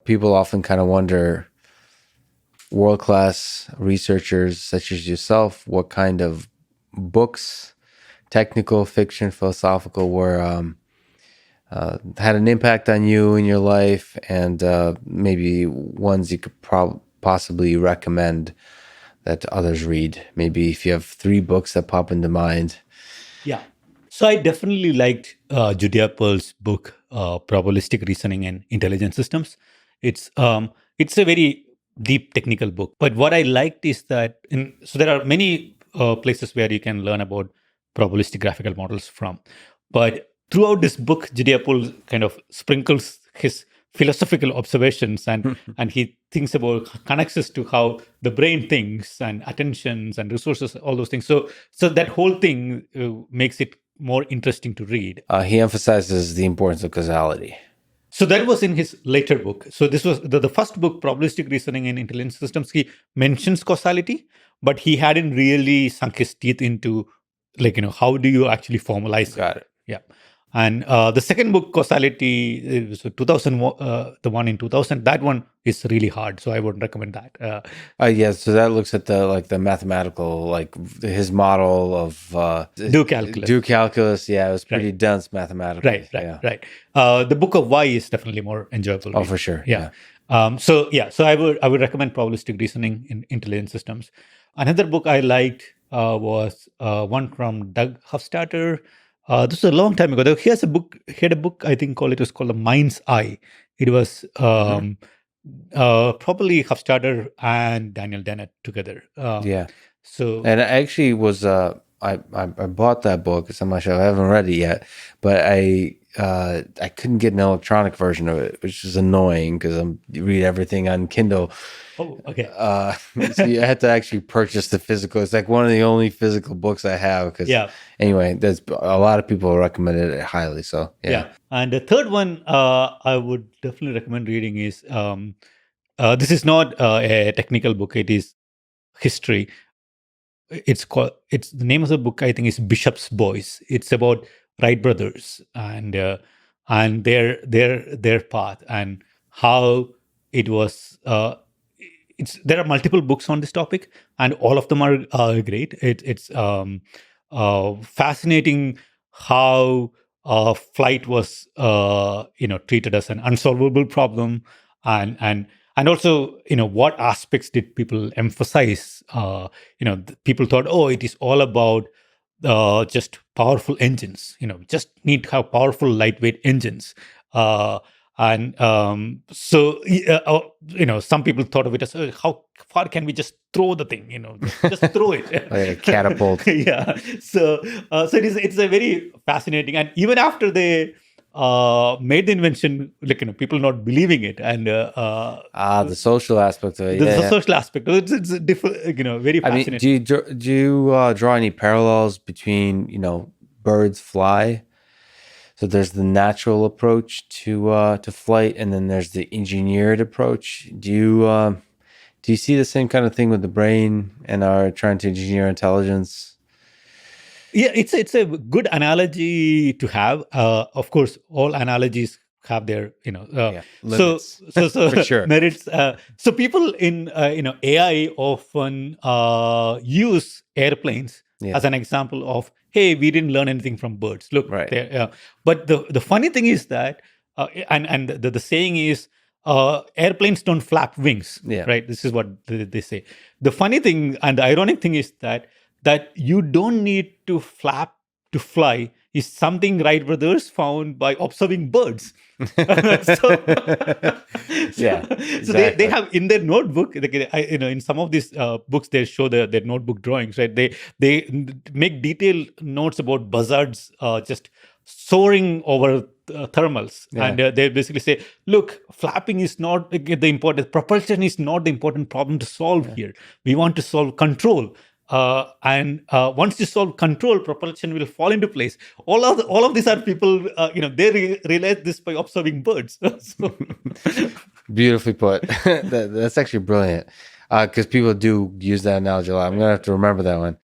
people often kind of wonder, world-class researchers such as yourself, what kind of books, technical, fiction, philosophical, were had an impact on you in your life, and maybe ones you could possibly recommend that others read. Maybe if you have 3 books that pop into mind. Yeah. So I definitely liked Judy Appel's book, Probabilistic Reasoning and Intelligent Systems. It's a very deep technical book. But what I liked is that, so there are many places where you can learn about probabilistic graphical models from. But throughout this book, Judy Appel kind of sprinkles his philosophical observations, and he thinks about, connects us to how the brain thinks, and attentions and resources, all those things. So that whole thing makes it more interesting to read. He emphasizes the importance of causality. So that was in his later book. So this was the first book, Probabilistic Reasoning in Intelligent Systems. He mentions causality, but he hadn't really sunk his teeth into, how do you actually formalize it? Got it. Yeah. And the second book, Causality, it was 2000, the one in 2000, that one is really hard. So I would recommend that. Yeah, so that looks at the mathematical, his model of Do calculus. Yeah, it was pretty dense mathematically. Right. The book of Why is definitely more enjoyable. Oh, for sure. Yeah. So I would recommend Probabilistic Reasoning in Intelligent Systems. Another book I liked was one from Doug Hofstadter. This was a long time ago. He had a book, I think it was called The Mind's Eye. It was probably Hofstadter and Daniel Dennett together. So, and I actually was I bought that book. So much I haven't read it yet, but I couldn't get an electronic version of it, which is annoying because I read everything on Kindle. Oh, okay. So I had to actually purchase the physical. It's like one of the only physical books I have. Anyway, there's a lot of people recommended it highly. So yeah. And the third one I would definitely recommend reading is this is not a technical book. It is history. It's the name of the book, I think, is Bishop's Boys. It's about Wright brothers and their path and how it was. There are multiple books on this topic, and all of them are great. It's fascinating how flight was treated as an unsolvable problem, and also what aspects did people emphasize. People thought, it is all about just powerful engines. Just need to have powerful lightweight engines. Some people thought of it as, how far can we just throw the thing? Just throw it. Like a catapult. Yeah. So it's a very fascinating, and even after they made the invention, people not believing it, and the social aspect of it. The social aspect. It's different. Very fascinating. I mean, do you draw any parallels between birds fly? So there's the natural approach to flight, and then there's the engineered approach. Do you see the same kind of thing with the brain and our trying to engineer intelligence? Yeah, it's a good analogy to have. Of course, all analogies have their limits. So For sure. merits. So people in AI often use airplanes as an example of, hey, we didn't learn anything from birds. Look, right. But the funny thing is that, and the saying is, airplanes don't flap wings. Yeah. Right. This is what they say. The funny thing and the ironic thing is that you don't need to flap to fly is something Wright brothers found by observing birds. So they have in their notebook, in some of these books, they show their notebook drawings, right? They make detailed notes about buzzards just soaring over thermals. And they basically say, look, flapping is not the important, propulsion is not the important problem to solve here. We want to solve control. And once you solve control, propulsion will fall into place. All of these are people, they realize this by observing birds. Beautifully put. That's actually brilliant, because people do use that analogy a lot. I'm gonna have to remember that one.